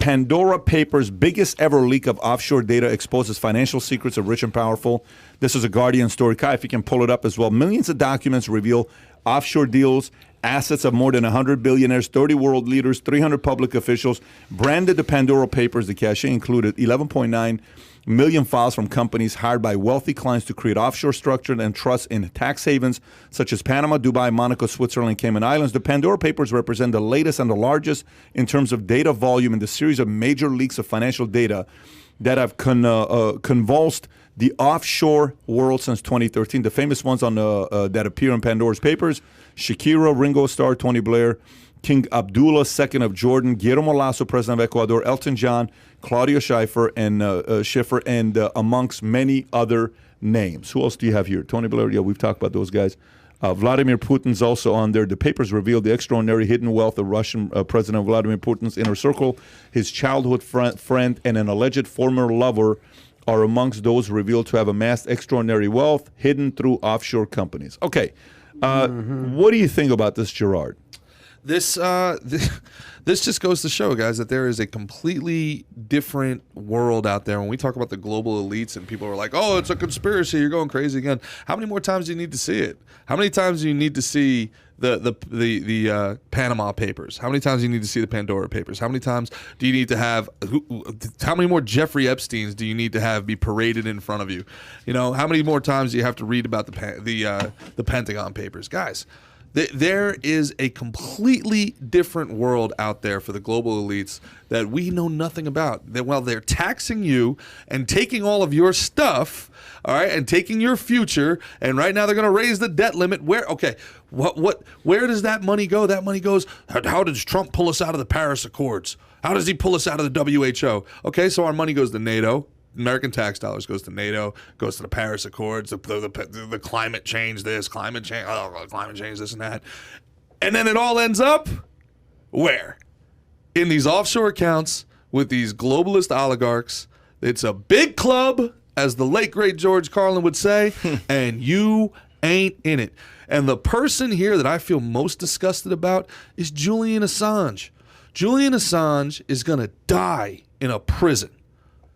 Pandora Papers' biggest ever leak of offshore data exposes financial secrets of rich and powerful. This is a Guardian story. Kai, if you can pull it up as well. Millions of documents reveal offshore deals, assets of more than 100 billionaires, 30 world leaders, 300 public officials. Branded the Pandora Papers, the cachet included 11.9 million files from companies hired by wealthy clients to create offshore structures and trusts in tax havens such as Panama, Dubai, Monaco, Switzerland, and Cayman Islands. The Pandora Papers represent the latest and the largest in terms of data volume in the series of major leaks of financial data that have convulsed the offshore world since 2013. The famous ones on that appear in Pandora's Papers: Shakira, Ringo Starr, Tony Blair, King Abdullah II of Jordan, Guillermo Lasso, President of Ecuador, Elton John, Claudia Schiffer, and amongst many other names. Who else do you have here? Tony Blair, yeah, we've talked about those guys. Vladimir Putin's also on there. The papers revealed the extraordinary hidden wealth of Russian President Vladimir Putin's inner circle. His childhood friend and an alleged former lover are amongst those revealed to have amassed extraordinary wealth hidden through offshore companies. Okay, what do you think about this, Gerard? This just goes to show, guys, that there is a completely different world out there. When we talk about the global elites and people are like, oh, it's a conspiracy, you're going crazy again. How many more times do you need to see it? How many times do you need to see the Panama Papers? How many times do you need to see the Pandora Papers? How many times do you need to have, how many more Jeffrey Epsteins do you need to have be paraded in front of you? You know, how many more times do you have to read about the Pentagon Papers? Guys, there is a completely different world out there for the global elites that we know nothing about. That while they're taxing you and taking all of your stuff, all right, and taking your future, and right now they're going to raise the debt limit. Where does that money go? That money goes, how does Trump pull us out of the Paris Accords? How does he pull us out of the WHO? Okay, so our money goes to NATO. American tax dollars goes to NATO, goes to the Paris Accords, the climate change this, climate change this and that. And then it all ends up where? In these offshore accounts with these globalist oligarchs. It's a big club, as the late, great George Carlin would say, and you ain't in it. And the person here that I feel most disgusted about is Julian Assange. Julian Assange is going to die in a prison.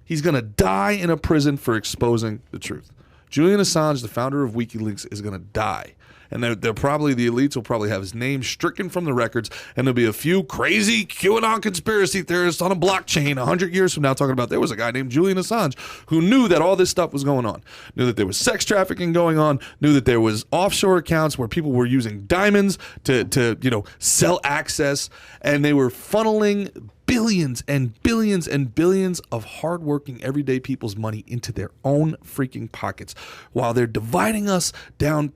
He's going to die in a prison for exposing the truth. Julian Assange, the founder of WikiLeaks, is going to die. And they're probably, the elites will probably have his name stricken from the records, and there'll be a few crazy QAnon conspiracy theorists on a blockchain 100 years from now talking about there was a guy named Julian Assange who knew that all this stuff was going on, knew that there was sex trafficking going on, knew that there was offshore accounts where people were using diamonds to sell access, and they were funneling billions and billions and billions of hardworking everyday people's money into their own freaking pockets while they're dividing us down.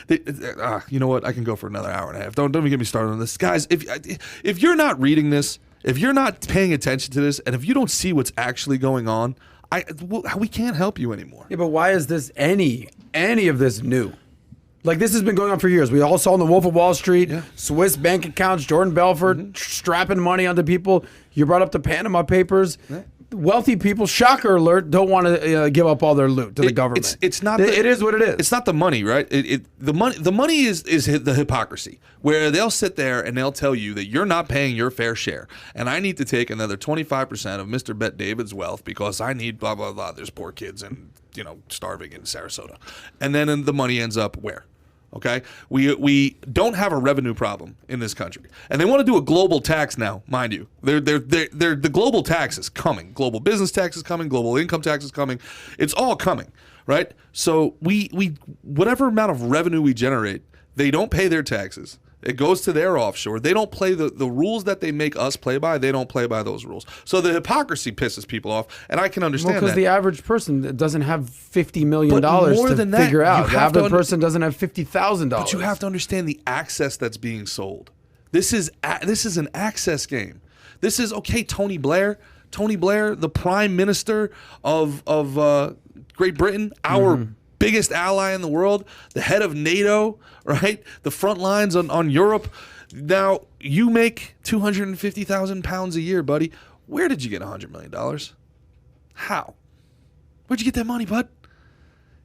You know what? I can go for another hour and a half. Don't even get me started on this. Guys, if you're not reading this, if you're not paying attention to this, and if you don't see what's actually going on, we can't help you anymore. Yeah, but why is this any of this new? Like, this has been going on for years. We all saw in The Wolf of Wall Street, Swiss bank accounts, Jordan Belfort strapping money onto people. You brought up the Panama Papers. Yeah. Wealthy people, shocker alert, don't want to give up all their loot to the government. It's not. It is what it is. It's not the money, right? The money is the hypocrisy, where they'll sit there and they'll tell you that you're not paying your fair share, and I need to take another 25% of Mr. Bet David's wealth because I need blah blah blah. There's poor kids and starving in Sarasota, and then the money ends up where? Okay, we don't have a revenue problem in this country, and they want to do a global tax now, mind you. The global tax is coming. Global business tax is coming. Global income tax is coming. It's all coming, right? So we whatever amount of revenue we generate, they don't pay their taxes. It goes to their offshore. They don't play the rules that they make us play by. They don't play by those rules. So the hypocrisy pisses people off, and I can understand that. Because the average person doesn't have $50 million to figure out. The average person doesn't have $50,000. But you have to understand the access that's being sold. This is an access game. This is, okay, Tony Blair, the Prime Minister of Great Britain, our biggest ally in the world, the head of NATO, right? The front lines on Europe. Now, you make 250,000 pounds a year, buddy. Where did you get $100 million? How? Where'd you get that money, bud?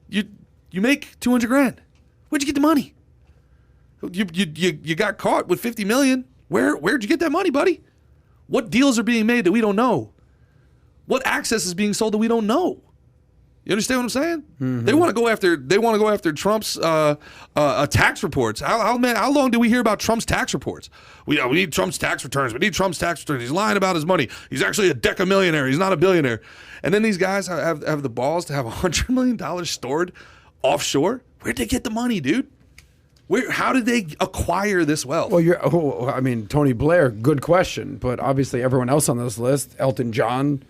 You make 200 grand. Where'd you get the money? You got caught with 50 million. Where'd you get that money, buddy? What deals are being made that we don't know? What access is being sold that we don't know? You understand what I'm saying? Mm-hmm. They want to go after Trump's tax reports. How long did we hear about Trump's tax reports? We need Trump's tax returns. We need Trump's tax returns. He's lying about his money. He's actually a decamillionaire. He's not a billionaire. And then these guys have the balls to have $100 million stored offshore. Where'd they get the money, dude? How did they acquire this wealth? Well, Tony Blair, good question. But obviously everyone else on this list, Elton John,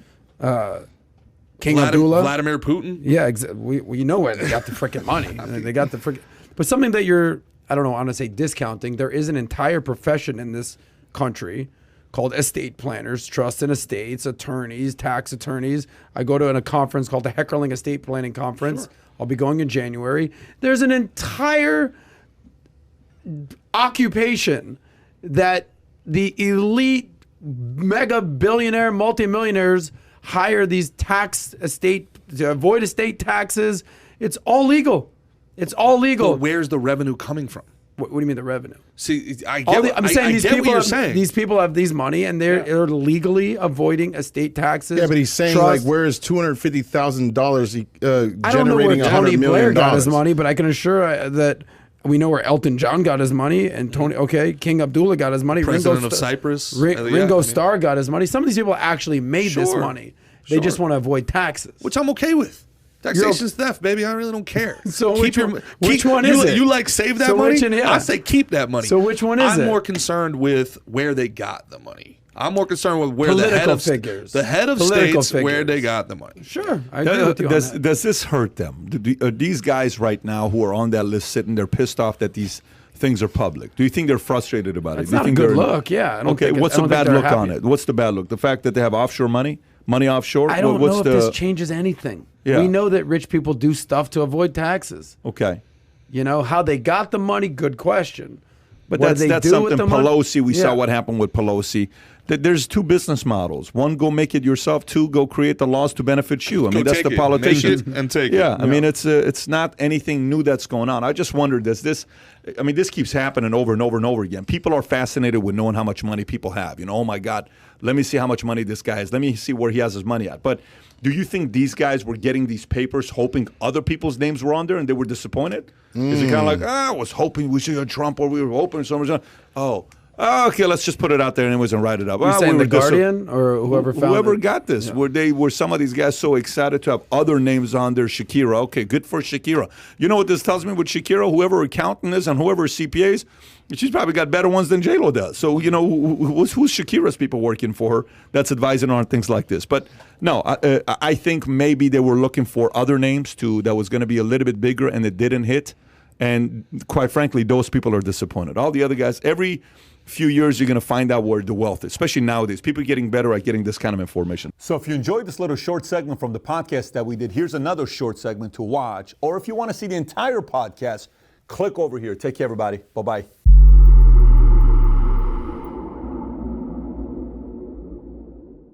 King Abdullah, Vladimir Putin. Yeah, we know where they got the freaking money. They got the freaking. But something that you're, I don't know, I want to say discounting. There is an entire profession in this country called estate planners, trust and estates, attorneys, tax attorneys. I go to a conference called the Heckerling Estate Planning Conference. Sure. I'll be going in January. There's an entire occupation that the elite mega billionaire multimillionaires hire these to avoid estate taxes. It's all legal. It's all legal. But where's the revenue coming from? What do you mean the revenue? See, I'm saying these people have these money and they're legally avoiding estate taxes. Yeah, but he's saying trust. like, where is $250,000 I don't know where generating Tony $100 Blair million? got his money, but I can assure that we know where Elton John got his money, and King Abdullah got his money. President of Cyprus. Ringo Starr got his money. Some of these people actually made this money. They just want to avoid taxes. Which I'm okay with. Taxation's theft, baby. I really don't care. So which one is it? You like save that money? I say keep that money. So which one is it? I'm more concerned with where they got the money. I'm more concerned with where the head of states where they got the money. Sure, I agree with you on that. Does this hurt them? Are these guys right now who are on that list sitting there pissed off that these things are public? Do you think they're frustrated about it? It's not a good look. Yeah. What's the bad look on it? What's the bad look? The fact that they have offshore money offshore? I don't know if this changes anything. Yeah. We know that rich people do stuff to avoid taxes. Okay. You know, how they got the money, good question. But that's something Pelosi, we saw what happened with Pelosi. There's two business models. One, go make it yourself. Two, go create the laws to benefit you. I mean, that's the politicians. Make it and take it. Yeah, I mean, it's not anything new that's going on. I just wondered, this keeps happening over and over and over again. People are fascinated with knowing how much money people have. You know, oh my God, let me see how much money this guy has. Let me see where he has his money at. But do you think these guys were getting these papers hoping other people's names were on there and they were disappointed? Is it kind of like, I was hoping we should have Trump or we were hoping someone? Okay, let's just put it out there anyways and write it up. You're saying The Guardian or whoever found whoever it? got this. Yeah. Were some of these guys so excited to have other names on there? Shakira. Okay, good for Shakira. You know what this tells me with Shakira? Whoever accountant is and whoever CPAs, she's probably got better ones than J-Lo does. So, you know, who's Shakira's people working for her that's advising on things like this? But no, I think maybe they were looking for other names that was going to be a little bit bigger and it didn't hit. And quite frankly, those people are disappointed. All the other guys, every few years, you're going to find out where the wealth is, especially nowadays. People are getting better at getting this kind of information. So if you enjoyed this little short segment from the podcast that we did, here's another short segment to watch. Or if you want to see the entire podcast, click over here. Take care, everybody. Bye-bye.